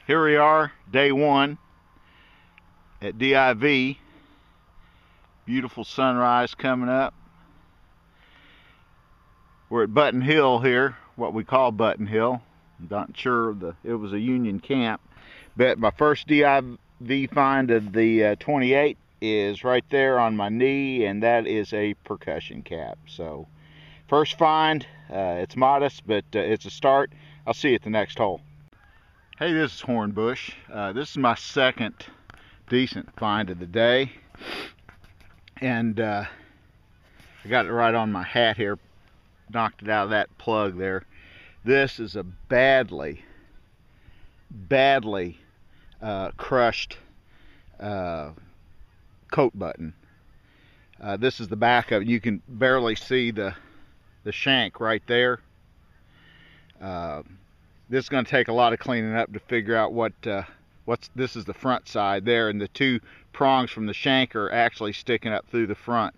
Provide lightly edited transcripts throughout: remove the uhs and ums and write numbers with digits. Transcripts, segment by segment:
Here we are, day one at DIV. Beautiful sunrise coming up. We're at Button Hill here, what we call Button Hill. I'm not sure it was a Union camp, but my first DIV find of the 28 is right there on my knee, and that is a percussion cap. So first find, it's modest, but it's a start. I'll see you at the next hole. Hey, this is Hornbush. This is my second decent find of the day, and I got it right on my hat here, knocked it out of that plug there. This is a badly crushed coat button. This is the back of it. You can barely see the shank right there. This is going to take a lot of cleaning up to figure out this is the front side there, and the two prongs from the shank are actually sticking up through the front,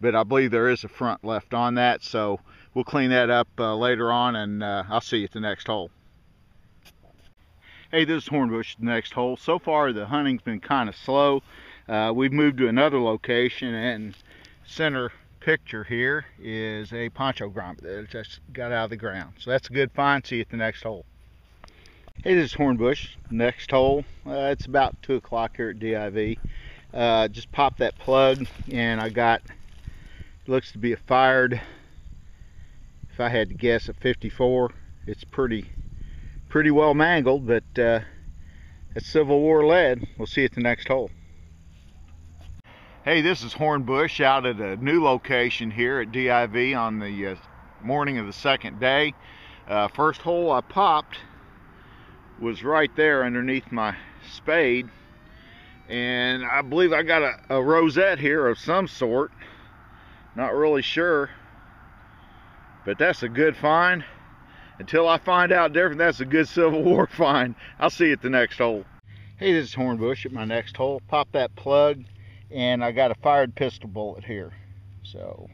but I believe there is a front left on that, so we'll clean that up later on, and I'll see you at the next hole. Hey, this is Hornbush, the next hole. So far the hunting's been kind of slow. We've moved to another location, and center picture here is a poncho grommet that just got out of the ground. So that's a good find. See you at the next hole. Hey, this is Hornbush, next hole. It's about 2 o'clock here at DIV. Just popped that plug, and I got, looks to be a fired, if I had to guess, a 54. It's pretty well mangled, but it's Civil War lead. We'll see you at the next hole. Hey, this is Hornbush out at a new location here at DIV on the morning of the second day. First hole I popped was right there underneath my spade, and I believe I got a rosette here of some sort. Not really sure, but that's a good find. Until I find out different, that's a good Civil War find. I'll see you at the next hole. Hey, this is Hornbush at my next hole. Pop that plug, and I got a fired pistol bullet here. So,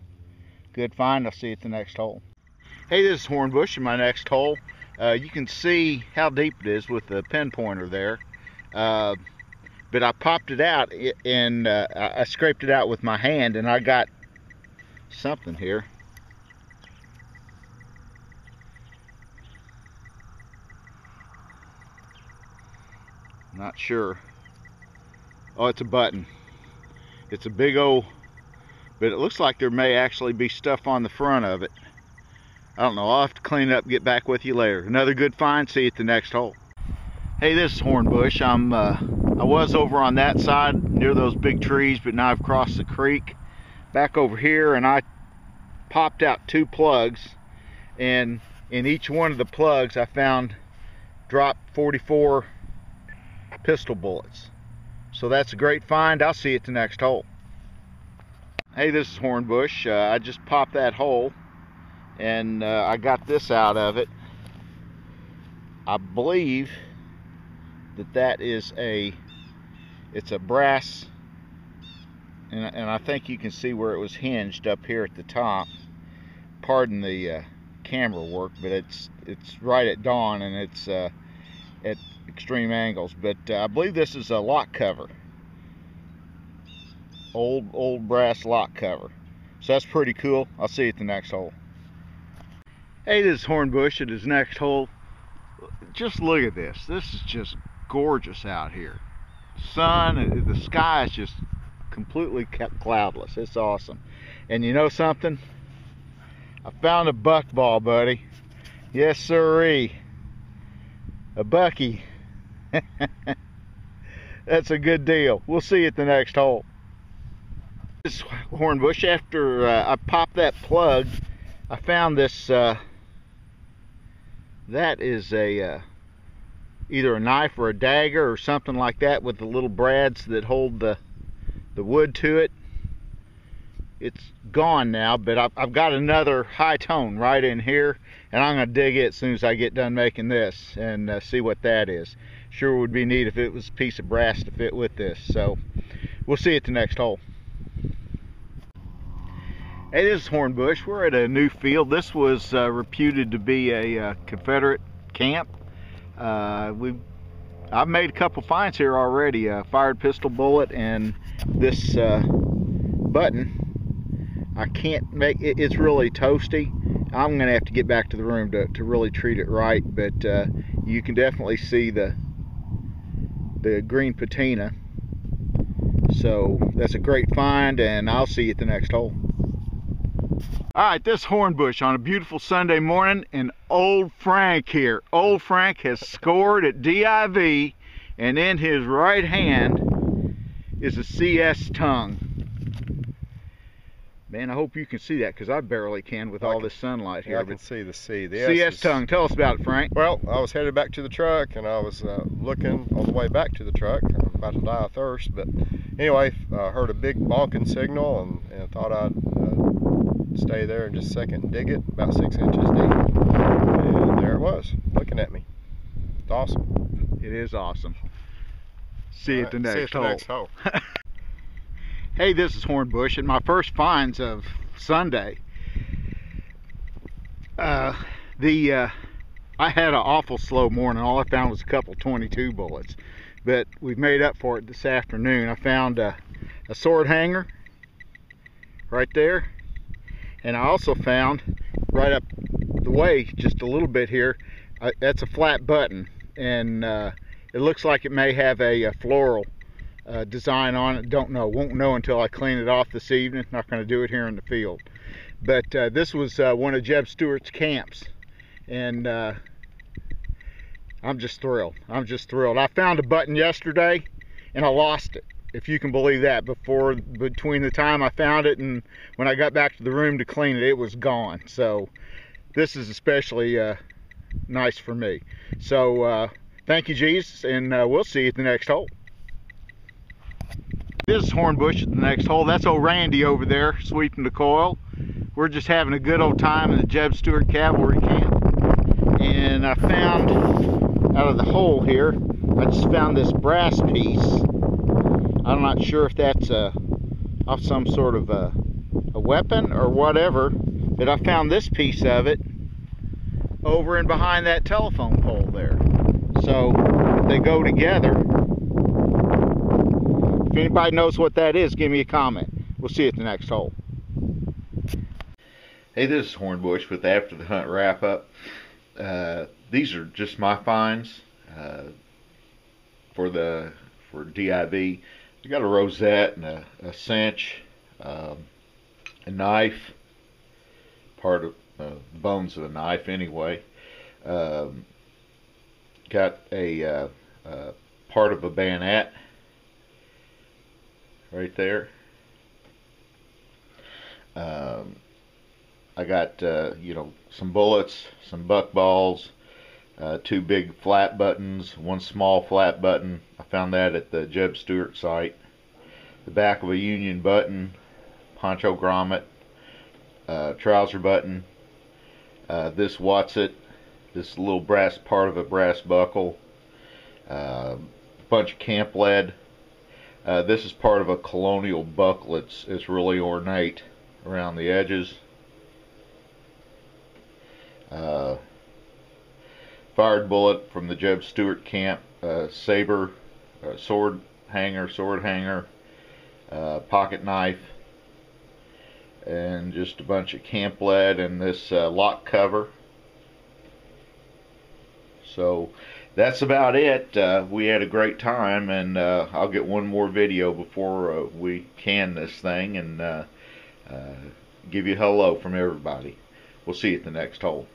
good find. I'll see you at the next hole. Hey, this is Hornbush at my next hole. You can see how deep it is with the pin pointer there. But I popped it out, and I scraped it out with my hand, and I got something here. Not sure. Oh, it's a button. It's a big old, but it looks like there may actually be stuff on the front of it. I don't know. I'll have to clean it up and get back with you later. Another good find. See you at the next hole. Hey, this is Hornbush. I was over on that side near those big trees, but now I've crossed the creek back over here, and I popped out 2 plugs, and in each one of the plugs I found dropped 44 pistol bullets. So that's a great find. I'll see you at the next hole. Hey, this is Hornbush. I just popped that hole, and I got this out of it. I believe that is it's a brass, and I think you can see where it was hinged up here at the top. Pardon the camera work, but it's right at dawn, and it's at extreme angles, but I believe this is a lock cover, old brass lock cover. So that's pretty cool. I'll see you at the next hole. Hey, this is Hornbush at his next hole. Just look at this. This is just gorgeous out here. Sun, the sky is just completely cloudless. It's awesome. And you know something? I found a buck ball, buddy. Yes, sirree. A bucky. That's a good deal. We'll see you at the next hole. This is Hornbush. After I popped that plug, I found this. That is either a knife or a dagger or something like that, with the little brads that hold the wood to it. It's gone now, but I've got another high tone right in here, and I'm going to dig it as soon as I get done making this and see what that is. Sure would be neat if it was a piece of brass to fit with this. So we'll see you at the next hole. Hey, this is Hornbush. We're at a new field. This was reputed to be a Confederate camp. We I've made a couple finds here already. Fired pistol bullet and this button. I can't make it, it's really toasty. I'm gonna have to get back to the room to really treat it right, but you can definitely see the green patina. So that's a great find, and I'll see you at the next hole. Alright, this Hornbush on a beautiful Sunday morning, and old Frank here. Old Frank has scored at DIV, and in his right hand is a CS tongue. Man, I hope you can see that, because I barely can with all this sunlight here. I can see the C. The CS tongue. Tell us about it, Frank. Well, I was headed back to the truck, and I was looking on the way back to the truck. I'm about to die of thirst, but anyway, I heard a big bonking signal, and thought I'd stay there in just a second and dig it, about 6 inches deep. And there it was, looking at me. It's awesome. It is awesome. See you at the next hole. Hey, this is Hornbush, and my first finds of Sunday. I had an awful slow morning. All I found was a couple 22 bullets, but we've made up for it this afternoon. I found a sword hanger right there, and I also found right up the way just a little bit here, that's a flat button, and it looks like it may have a floral design on it. Don't know, won't know until I clean it off this evening. Not going to do it here in the field, but this was one of JEB Stuart's camps, and I'm just thrilled. I found a button yesterday and I lost it, if you can believe that. Between the time I found it and when I got back to the room to clean it, it was gone. So this is especially nice for me. So thank you, Jesus, and we'll see you at the next hole. This is Hornbush at the next hole. That's old Randy over there sweeping the coil. We're just having a good old time in the JEB Stuart Cavalry Camp. And I found, out of the hole here, I just found this brass piece. I'm not sure if that's off some sort of a weapon or whatever, but I found this piece of it over and behind that telephone pole there. So they go together. If anybody knows what that is, give me a comment. We'll see you at the next hole. Hey, this is Hornbush with After the Hunt Wrap Up. These are just my finds for DIV. I got a rosette and a cinch, a knife, part of the bones of a knife anyway. Got a part of a bayonet right there. I got some bullets, some buck balls, 2 big flat buttons, 1 small flat button. I found that at the JEB Stuart site. The back of a Union button, poncho grommet, trouser button, this Watset, this little brass part of a brass buckle, bunch of camp lead. This is part of a colonial buckle. It's really ornate around the edges. Fired bullet from the JEB Stuart Camp, saber, sword hanger, pocket knife, and just a bunch of camp lead and this lock cover. So that's about it. We had a great time, and I'll get one more video before we can this thing and give you a hello from everybody. We'll see you at the next hole.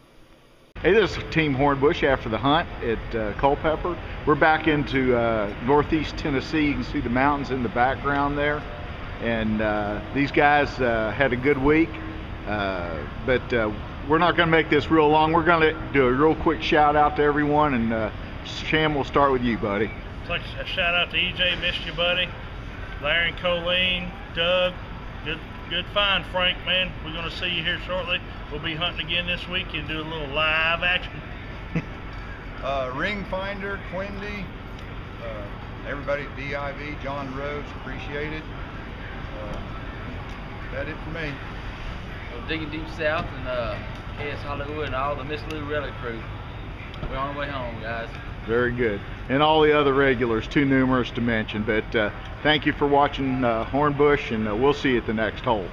Hey, this is Team Hornbush after the hunt at Culpeper. We're back into northeast Tennessee. You can see the mountains in the background there. And these guys had a good week, but we're not going to make this real long. We're going to do a real quick shout out to everyone, and Sham, we'll start with you, buddy. I'd like a shout out to EJ, missed you, buddy. Larry and Colleen, Doug, good find, Frank, man. We're going to see you here shortly. We'll be hunting again this week and do a little live action. Ring Finder, Quindy, everybody at DIV, John Rhodes, appreciate it. That's it for me. Well, Digging Deep South and KS Hollywood and all the Miss Lou Relic crew. We're on the way home, guys. Very good. And all the other regulars, too numerous to mention. But thank you for watching Hornbush, and we'll see you at the next hole.